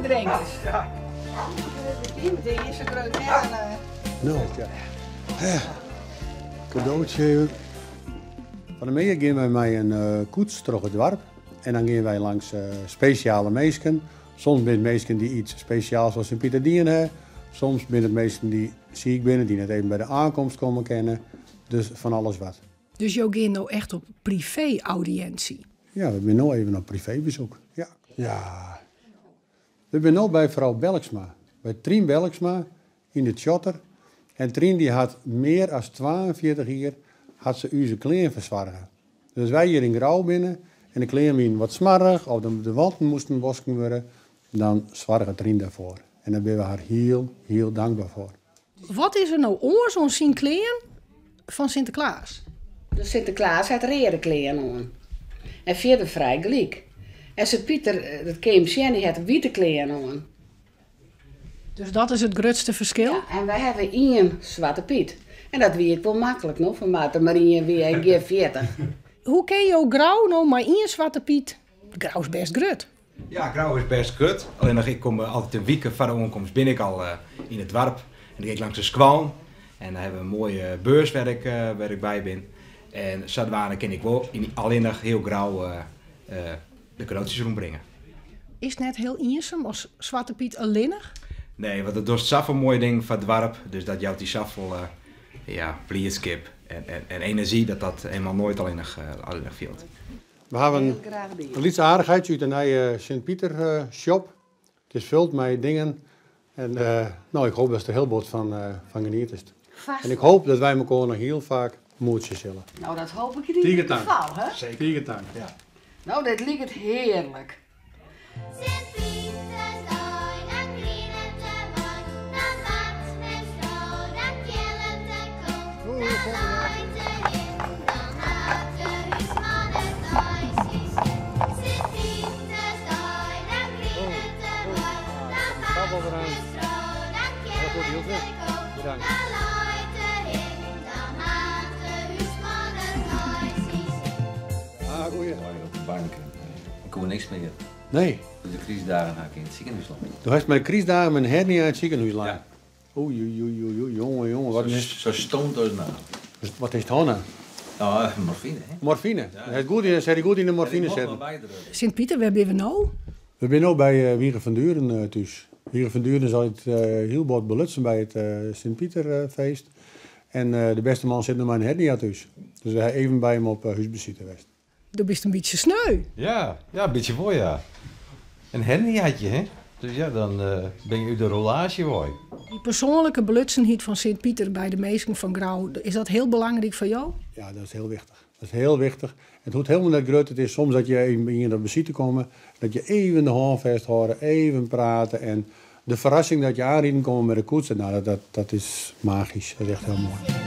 drinkers. Ja. De eerste groot Nou, ja. Cadeautje. Van de meeën gaan wij met een koets terug het dorp. En dan gaan wij langs speciale meesken. Soms zijn het meesken die iets speciaals zoals Sint-Pieter hebben. Soms zijn het meesken die ziek binnen, die net even bij de aankomst komen kennen. Dus van alles wat. Dus jou gaat nou echt op privé-audiëntie? Ja, we zijn nu even op privébezoek. Ja. We zijn nu bij vrouw Belksma. Bij Trien Belksma in de Tjotter. En Trien die had meer dan 42 jaar had ze onze kleren verzorgen. Dus wij hier in Grauw binnen en de kleren waren wat smarrig of de wanden moesten wasken worden. Dan zorgde Trien daarvoor. En daar ben we haar heel dankbaar voor. Wat is er nou oors aan zijn kleren van Sinterklaas? Dus Sinterklaas had rode kleren aan. En verder vrij gelijk. En Sint-Pieter, dat kwam zien, die had witte kleren aan. Dus dat is het grootste verschil? Ja, en wij hebben één Zwarte Piet. En dat wie ik wel makkelijk nog, van Maarten Marie wie een G40. Hoe ken je Grauw nou maar één Zwarte Piet? Grauw is best groot. Ja, Grauw is best kut. Alleen nog, ik kom altijd een week van de onkomst ben ik al in het dorp. En dan ga ik langs de Squalm. En daar hebben we een mooie beurs waar ik bij ben. En zodoende kan ik wel alleen nog heel Grauw de cadeautjes rondbrengen. Is het net heel eenzaam als Zwarte Piet alleenig? Nee, want het is zoveel mooie ding van het dorp. Dus dat jouwt die zoveel blijdschap en energie dat helemaal nooit alleen nog viel. We hebben een lietse aardigheid uit een Sint-Pieter shop. Het is vult met dingen. En nou, ik hoop dat er heel wat van geniet is. En ik hoop dat wij elkaar nog heel vaak moedjes zullen. Nou, dat hoop ik in ieder geval, hè? Zeker. Tiegertang, ja. Nou, dit lijkt heerlijk. Bedankt. Ah, goeie. Op de bank. Ik kon niks meer. Nee. De crisisdagen ga ik in het ziekenhuis liggen. Toen heeft mijn crisisdagen mijn hernia in het ziekenhuis liggen. Ja. Oei, jongen. Wat is, Zo stond als nou. wat is het Hanna? Nou, morfine, hè? Morfine. Ja. Hij goed in de morfine zetten. Sint-Pieter, waar ben we nou? We zijn nu bij Wieger van Duren thuis. Wieger van Duren zal het heel wat belutsen bij het Sint-Pieterfeest. En de beste man zit nog maar in hernia thuis. Dus we hebben even bij hem op huisbezoek geweest. Du bist een beetje sneu. Ja, een beetje voor ja. Een herniaatje, hè? Dus ja, dan ben je uit de rollage hoor. Die persoonlijke belutsenheid van Sint-Pieter bij de meesten van Grauw, is dat heel belangrijk voor jou? Ja, dat is heel wichtig. Dat is heel wichtig. Het hoeft helemaal niet groot. Het is soms dat je even in de visite komt, dat je even de hand vasthoudt, even praten. En de verrassing dat je aanrieden komt met de koets, nou, dat is magisch. Dat is echt heel mooi.